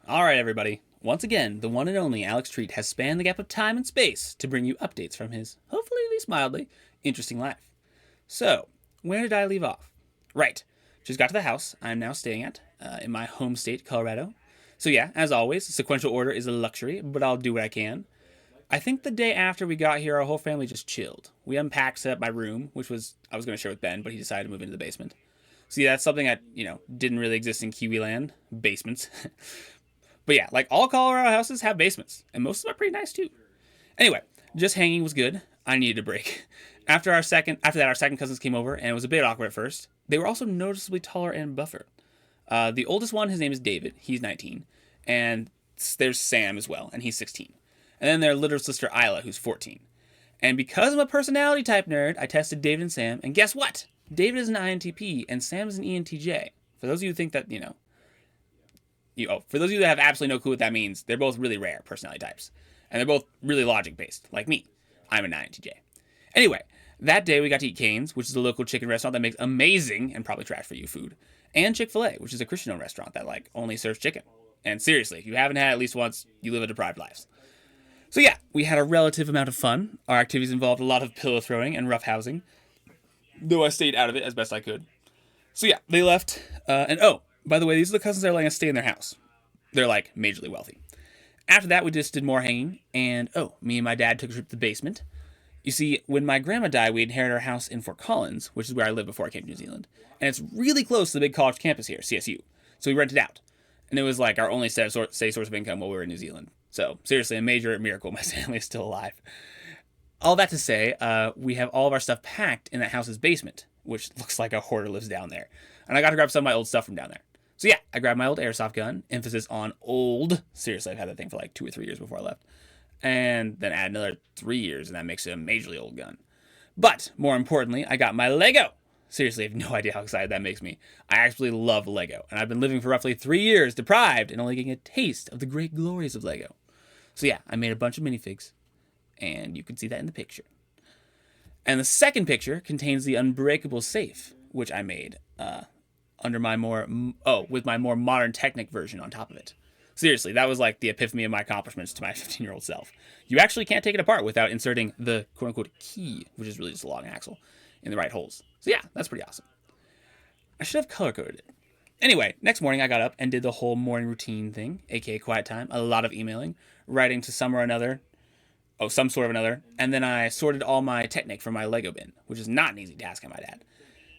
Alright, everybody. Once again, the one and only Alex Treat has spanned the gap of time and space to bring you updates from his, hopefully at least mildly, interesting life. So, where did I leave off? Right. Just got to the house I'm now staying at, in my home state, Colorado. So yeah, as always, sequential order is a luxury, but I'll do what I can. I think the day after we got here, our whole family just chilled. We unpacked, set up my room, which I was going to share with Ben, but he decided to move into the basement. See, that's something that, didn't really exist in Kiwi land. Basements. But yeah, like all Colorado houses have basements, and most of them are pretty nice too. Anyway, just hanging was good. I needed a break. After that, our second cousins came over, and it was a bit awkward at first. They were also noticeably taller and buffer. The oldest one, his name is David. He's 19, and there's Sam as well, and he's 16. And then their little sister Isla, who's 14. And because I'm a personality type nerd, I tested David and Sam, and guess what? David is an INTP, and Sam is an ENTJ. For those of you who think that, for those of you that have absolutely no clue what that means, they're both really rare personality types. And they're both really logic-based, like me. I'm an INTJ. Anyway, that day we got to eat Cane's, which is a local chicken restaurant that makes amazing, and probably trash for you, food. And Chick-fil-A, which is a Christian-owned restaurant that, only serves chicken. And seriously, if you haven't had it at least once, you live a deprived life. So yeah, we had a relative amount of fun. Our activities involved a lot of pillow throwing and roughhousing, though I stayed out of it as best I could. So yeah, they left, and oh, by the way, these are the cousins that are letting us stay in their house. They're, majorly wealthy. After that, we just did more hanging, and me and my dad took a trip to the basement. You see, when my grandma died, we inherited our house in Fort Collins, which is where I lived before I came to New Zealand. And it's really close to the big college campus here, CSU. So we rented out. And it was our only steady source of income while we were in New Zealand. So seriously, a major miracle my family is still alive. All that to say, we have all of our stuff packed in that house's basement, which looks like a hoarder lives down there. And I got to grab some of my old stuff from down there. So yeah, I grabbed my old Airsoft gun, emphasis on old. Seriously, I've had that thing for 2 or 3 years before I left. And then add another 3 years, and that makes it a majorly old gun. But, more importantly, I got my Lego. Seriously, I have no idea how excited that makes me. I absolutely love Lego, and I've been living for roughly 3 years deprived and only getting a taste of the great glories of Lego. So yeah, I made a bunch of minifigs, and you can see that in the picture. And the second picture contains the unbreakable safe, which I made, with my more modern Technic version on top of it. Seriously, that was the epiphany of my accomplishments to my 15-year-old self. You actually can't take it apart without inserting the quote-unquote key, which is really just a long axle, in the right holes. So yeah, that's pretty awesome. I should have color-coded it. Anyway, next morning I got up and did the whole morning routine thing, aka quiet time, a lot of emailing, writing to some sort of another, and then I sorted all my Technic from my Lego bin, which is not an easy task, I might add.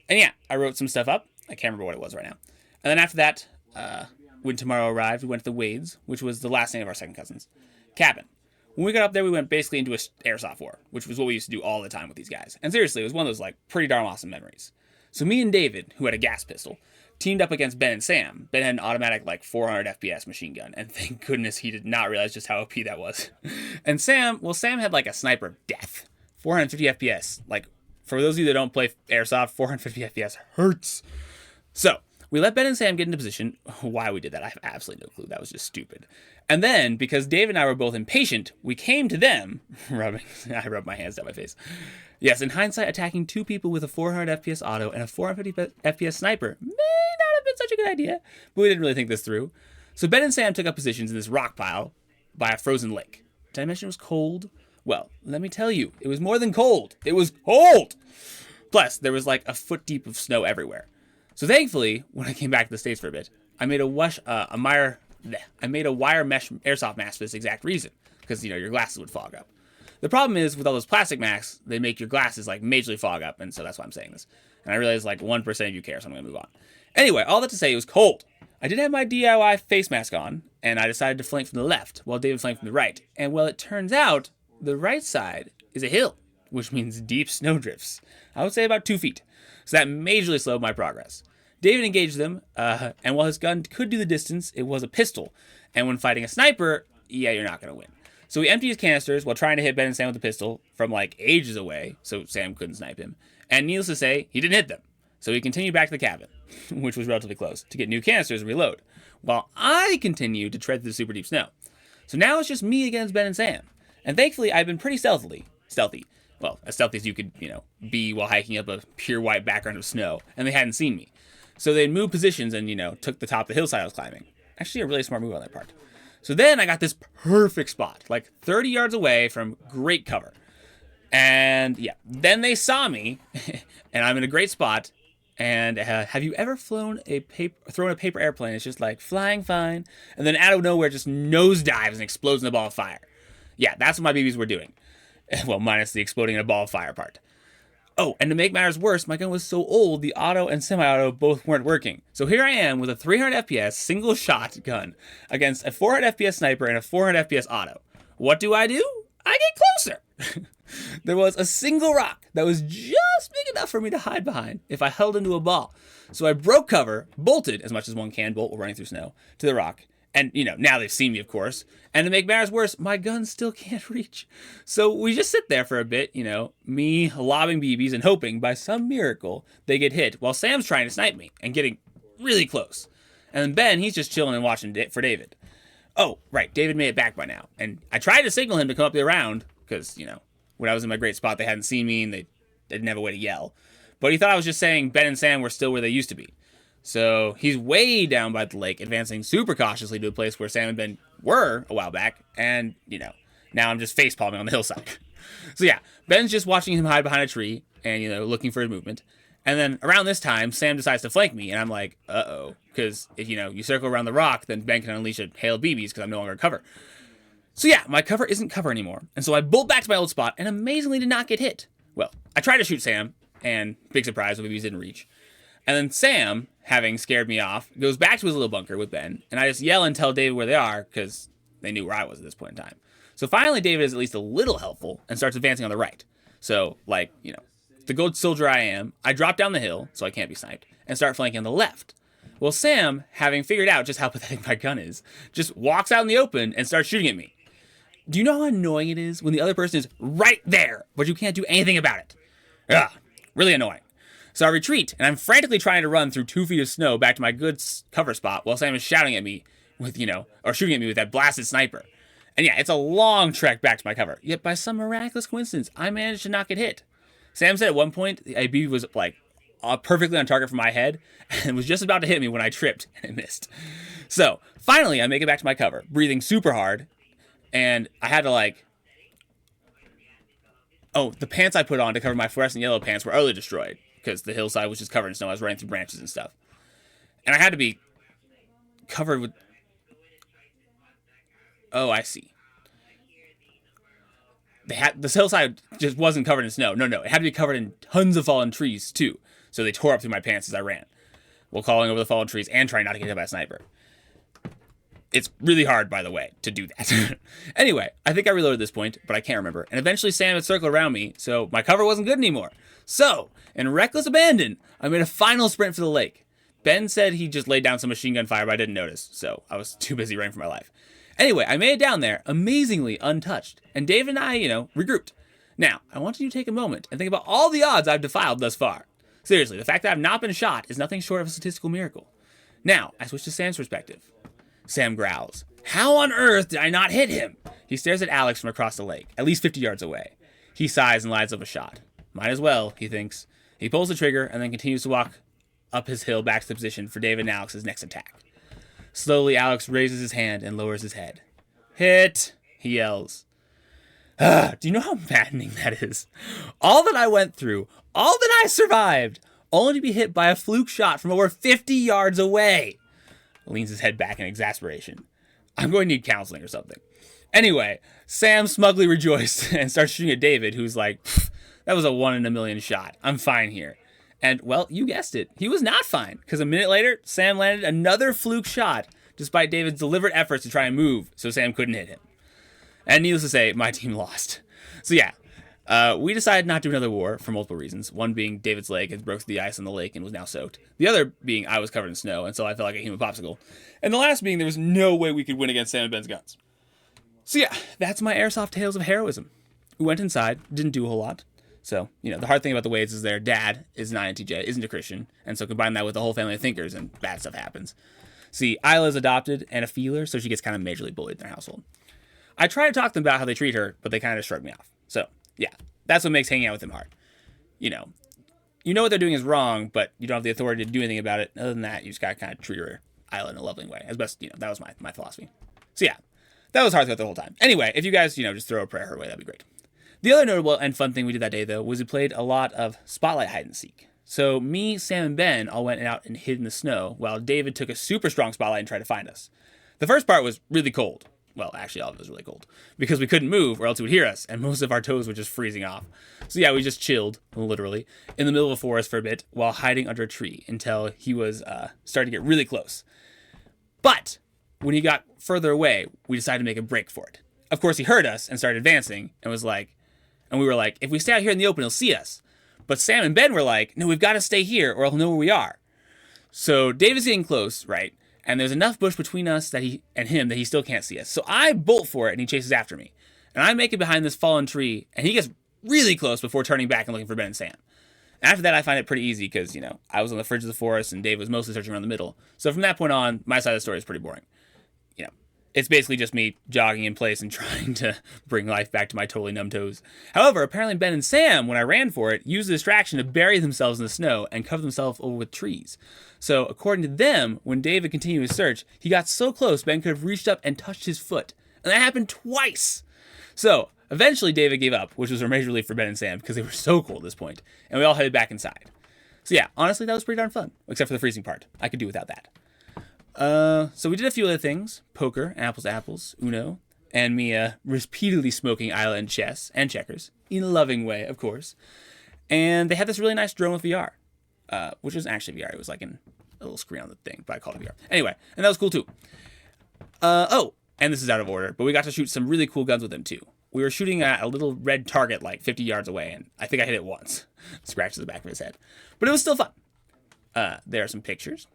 And yeah, I wrote some stuff up. I can't remember what it was right now. And then after that, when tomorrow arrived, we went to the Wades, which was the last name of our second cousin's cabin. When we got up there, we went basically into a airsoft war, which was what we used to do all the time with these guys. And seriously, it was one of those pretty darn awesome memories. So me and David, who had a gas pistol, teamed up against Ben and Sam. Ben had an automatic 400 FPS machine gun, and thank goodness he did not realize just how OP that was. And Sam had a sniper of death, 450 FPS. For those of you that don't play airsoft, 450 FPS hurts. So we let Ben and Sam get into position. Why we did that, I have absolutely no clue. That was just stupid. And then, because Dave and I were both impatient, we came to them, I rubbed my hands down my face. Yes, in hindsight, attacking two people with a 400 FPS auto and a 450 FPS sniper may not have been such a good idea, but we didn't really think this through. So Ben and Sam took up positions in this rock pile by a frozen lake. Did I mention it was cold? Well, let me tell you, it was more than cold. It was cold! Plus, there was a foot deep of snow everywhere. So thankfully, when I came back to the States for a bit, I made a wire mesh airsoft mask for this exact reason, because your glasses would fog up. The problem is with all those plastic masks, they make your glasses majorly fog up, and so that's why I'm saying this. And I realize 1% of you care, so I'm gonna move on. Anyway, all that to say, it was cold. I did have my DIY face mask on, and I decided to flank from the left, while David flanked from the right. And well, it turns out the right side is a hill, which means deep snowdrifts. I would say about 2 feet. So that majorly slowed my progress. David engaged them, and while his gun could do the distance, it was a pistol. And when fighting a sniper, yeah, you're not going to win. So he emptied his canisters while trying to hit Ben and Sam with the pistol from ages away, so Sam couldn't snipe him. And needless to say, he didn't hit them. So he continued back to the cabin, which was relatively close, to get new canisters and reload, while I continued to tread through the super deep snow. So now it's just me against Ben and Sam. And thankfully, I've been pretty stealthy. Well, as stealthy as you could, be while hiking up a pure white background of snow, and they hadn't seen me. So they moved positions and, took the top of the hillside I was climbing. Actually, a really smart move on their part. So then I got this perfect spot, like 30 yards away from great cover. And yeah, then they saw me, and I'm in a great spot. And have you ever thrown a paper airplane? It's just like flying fine, and then out of nowhere, just nosedives and explodes in a ball of fire. Yeah, that's what my BBs were doing. Well, minus the exploding in a ball of fire part. Oh, and to make matters worse, my gun was so old, the auto and semi-auto both weren't working. So here I am with a 300 FPS single shot gun against a 400 FPS sniper and a 400 FPS auto. What do? I get closer. There was a single rock that was just big enough for me to hide behind if I held into a ball. So I broke cover, bolted as much as one can bolt while running through snow to the rock. And, now they've seen me, of course. And to make matters worse, my gun still can't reach. So we just sit there for a bit, me lobbing BBs and hoping by some miracle they get hit while Sam's trying to snipe me and getting really close. And then Ben, he's just chilling and watching for David. Oh, right, David made it back by now. And I tried to signal him to come up the round because, when I was in my great spot, they hadn't seen me and they didn't have a way to yell. But he thought I was just saying Ben and Sam were still where they used to be. So he's way down by the lake, advancing super cautiously to a place where Sam and Ben were a while back. And, now I'm just face-palming on the hillside. So yeah, Ben's just watching him hide behind a tree and, looking for his movement. And then around this time, Sam decides to flank me. And I'm like, uh-oh. Because if, you circle around the rock, then Ben can unleash a hail of BBs because I'm no longer cover. So yeah, my cover isn't cover anymore. And so I bolt back to my old spot and amazingly did not get hit. Well, I tried to shoot Sam, and big surprise, the BBs didn't reach. And then Sam, having scared me off, goes back to his little bunker with Ben, and I just yell and tell David where they are, because they knew where I was at this point in time. So finally, David is at least a little helpful, and starts advancing on the right. So, the good soldier I am, I drop down the hill, so I can't be sniped, and start flanking on the left. Well, Sam, having figured out just how pathetic my gun is, just walks out in the open and starts shooting at me. Do you know how annoying it is when the other person is right there, but you can't do anything about it? Ugh, really annoying. So I retreat, and I'm frantically trying to run through 2 feet of snow back to my good cover spot while Sam is shouting at me with, or shooting at me with that blasted sniper. And yeah, it's a long trek back to my cover. Yet by some miraculous coincidence, I managed to not get hit. Sam said at one point, a BB was perfectly on target for my head and was just about to hit me when I tripped and it missed. So finally, I make it back to my cover, breathing super hard. And I had to the pants I put on to cover my fluorescent yellow pants were utterly destroyed because the hillside was just covered in snow. I was running through branches and stuff. And I had to be covered with... Oh, I see. This hillside just wasn't covered in snow. No. It had to be covered in tons of fallen trees, too. So they tore up through my pants as I ran, while calling over the fallen trees and trying not to get hit by a sniper. It's really hard, by the way, to do that. Anyway, I think I reloaded this point, but I can't remember. And eventually Sam had circled around me, so my cover wasn't good anymore. So, in reckless abandon, I made a final sprint for the lake. Ben said he just laid down some machine gun fire, but I didn't notice, so I was too busy running for my life. Anyway, I made it down there, amazingly untouched, and Dave and I, regrouped. Now, I want you to take a moment and think about all the odds I've defiled thus far. Seriously, the fact that I've not been shot is nothing short of a statistical miracle. Now, I switch to Sam's perspective. Sam growls. How on earth did I not hit him? He stares at Alex from across the lake, at least 50 yards away. He sighs and lines up a shot. Might as well, he thinks. He pulls the trigger and then continues to walk up his hill back to the position for David and Alex's next attack. Slowly, Alex raises his hand and lowers his head. Hit, he yells. Do you know how maddening that is? All that I went through, all that I survived, only to be hit by a fluke shot from over 50 yards away. Leans his head back in exasperation. I'm going to need counseling or something. Anyway, Sam smugly rejoiced and starts shooting at David, who's like, that was a 1 in a million shot. I'm fine here. And, well, you guessed it. He was not fine, because a minute later, Sam landed another fluke shot, despite David's deliberate efforts to try and move, so Sam couldn't hit him. And needless to say, my team lost. So yeah, we decided not to do another war for multiple reasons. One being David's leg had broke through the ice on the lake and was now soaked. The other being I was covered in snow, and so I felt like a human popsicle. And the last being there was no way we could win against Sam and Ben's guns. So yeah, that's my Airsoft tales of heroism. We went inside, didn't do a whole lot. So, the hard thing about the Wades is their dad is an INTJ, isn't a Christian, and so combine that with the whole family of thinkers, and bad stuff happens. See, Isla's adopted and a feeler, so she gets kind of majorly bullied in their household. I try to talk to them about how they treat her, but they kind of shrug me off. So, yeah, that's what makes hanging out with them hard. You know what they're doing is wrong, but you don't have the authority to do anything about it. Other than that, you just gotta kind of treat her, Isla in a loving way. As best, that was my philosophy. So yeah, that was Hearthstone the whole time. Anyway, if you guys, just throw a prayer her way, that'd be great. The other notable and fun thing we did that day, though, was we played a lot of Spotlight Hide and Seek. So me, Sam, and Ben all went out and hid in the snow, while David took a super strong spotlight and tried to find us. The first part was really cold. Well, actually, all of it was really cold, because we couldn't move or else he would hear us, and most of our toes were just freezing off. So yeah, we just chilled, literally, in the middle of a forest for a bit while hiding under a tree until he was starting to get really close. But when he got further away, we decided to make a break for it. Of course, he heard us and started advancing, and we were like, if we stay out here in the open, he'll see us. But Sam and Ben were like, no, we've got to stay here or he'll know where we are. So David's getting close, right? And there's enough bush between us and him that he still can't see us. So I bolt for it, and he chases after me. And I make it behind this fallen tree, and he gets really close before turning back and looking for Ben and Sam. And after that, I find it pretty easy because, I was on the fringe of the forest, and Dave was mostly searching around the middle. So from that point on, my side of the story is pretty boring. It's basically just me jogging in place and trying to bring life back to my totally numb toes. However, apparently Ben and Sam, when I ran for it, used the distraction to bury themselves in the snow and cover themselves over with trees. So, according to them, when David continued his search, he got so close Ben could have reached up and touched his foot. And that happened twice! So, eventually David gave up, which was a major relief for Ben and Sam because they were so cold at this point, and we all headed back inside. So yeah, honestly, that was pretty darn fun, except for the freezing part. I could do without that. So we did a few other things. Poker, apples to apples, Uno, and me repeatedly smoking Isla and chess, and checkers, in a loving way, of course. And they had this really nice drone with VR, which wasn't actually VR. It was like a little screen on the thing, but I called it VR. Anyway, and that was cool too. And this is out of order, but we got to shoot some really cool guns with them too. We were shooting at a little red target like 50 yards away, and I think I hit it once. Scratches the back of his head. But it was still fun. There are some pictures.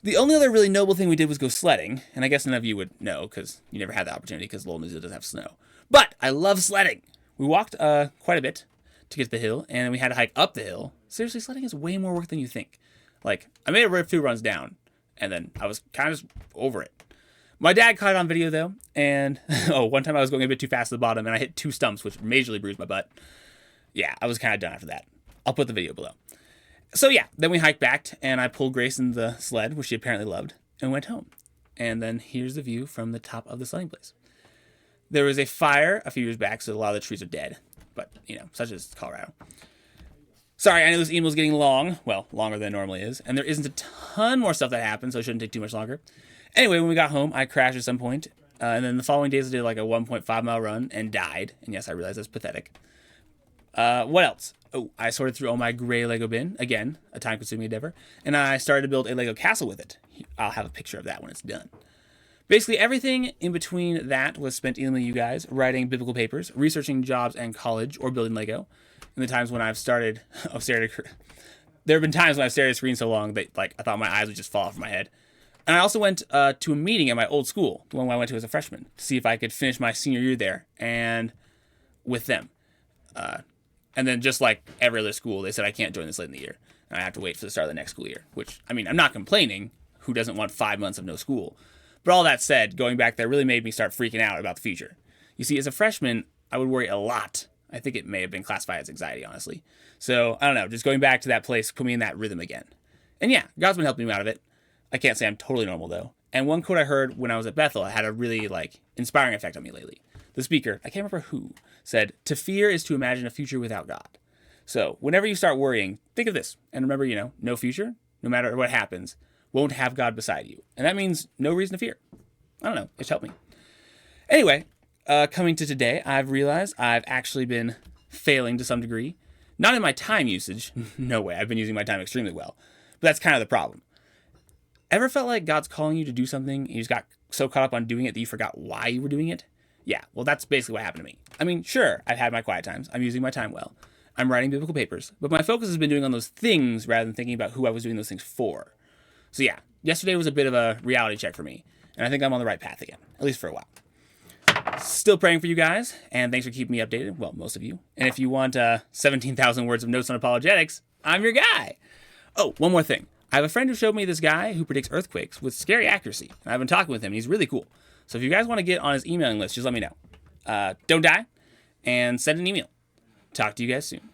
The only other really noble thing we did was go sledding, and I guess none of you would know because you never had the opportunity because Lowell, New Zealand doesn't have snow. But I love sledding. We walked quite a bit to get to the hill, and then we had to hike up the hill. Seriously, sledding is way more work than you think. Like, I made a few runs down, and then I was kind of just over it. My dad caught it on video, though, and one time I was going a bit too fast at the bottom, and I hit 2 stumps, which majorly bruised my butt. Yeah, I was kind of done after that. I'll put the video below. So yeah, then we hiked back, and I pulled Grace in the sled, which she apparently loved, and went home. And then here's the view from the top of the sledding place. There was a fire a few years back, so a lot of the trees are dead. But, such as Colorado. Sorry, I know this email's getting long. Well, longer than it normally is. And there isn't a ton more stuff that happened, so it shouldn't take too much longer. Anyway, when we got home, I crashed at some point. And then the following days, I did like a 1.5-mile run and died. And yes, I realize that's pathetic. What else? Oh, I sorted through all my gray Lego bin. Again, a time-consuming endeavor. And I started to build a Lego castle with it. I'll have a picture of that when it's done. Basically, everything in between that was spent emailing you guys, writing biblical papers, researching jobs and college, or building Lego. And the times when I've started... there have been times when I've stared at a screen so long that I thought my eyes would just fall off my head. And I also went to a meeting at my old school, the one I went to as a freshman, to see if I could finish my senior year there, and with them. And then just like every other school, they said I can't join this late in the year. And I have to wait for the start of the next school year, which, I'm not complaining. Who doesn't want 5 months of no school? But all that said, going back there really made me start freaking out about the future. You see, as a freshman, I would worry a lot. I think it may have been classified as anxiety, honestly. So, I don't know, just going back to that place put me in that rhythm again. And yeah, God's been helping me out of it. I can't say I'm totally normal, though. And one quote I heard when I was at Bethel had a really, inspiring effect on me lately. The speaker, I can't remember who, said, "To fear is to imagine a future without God." So, whenever you start worrying, think of this. And remember, no future, no matter what happens, won't have God beside you. And that means no reason to fear. I don't know. It's helped me. Anyway, coming to today, I've realized I've actually been failing to some degree. Not in my time usage. No way. I've been using my time extremely well. But that's kind of the problem. Ever felt like God's calling you to do something and you just got so caught up on doing it that you forgot why you were doing it? Yeah, well, that's basically what happened to me. Sure, I've had my quiet times. I'm using my time well. I'm writing biblical papers. But my focus has been doing on those things rather than thinking about who I was doing those things for. So yeah, yesterday was a bit of a reality check for me. And I think I'm on the right path again, at least for a while. Still praying for you guys, and thanks for keeping me updated. Well, most of you. And if you want 17,000 words of notes on apologetics, I'm your guy. Oh, one more thing. I have a friend who showed me this guy who predicts earthquakes with scary accuracy. And I've been talking with him, and he's really cool. So if you guys want to get on his emailing list, just let me know. Don't die, and send an email. Talk to you guys soon.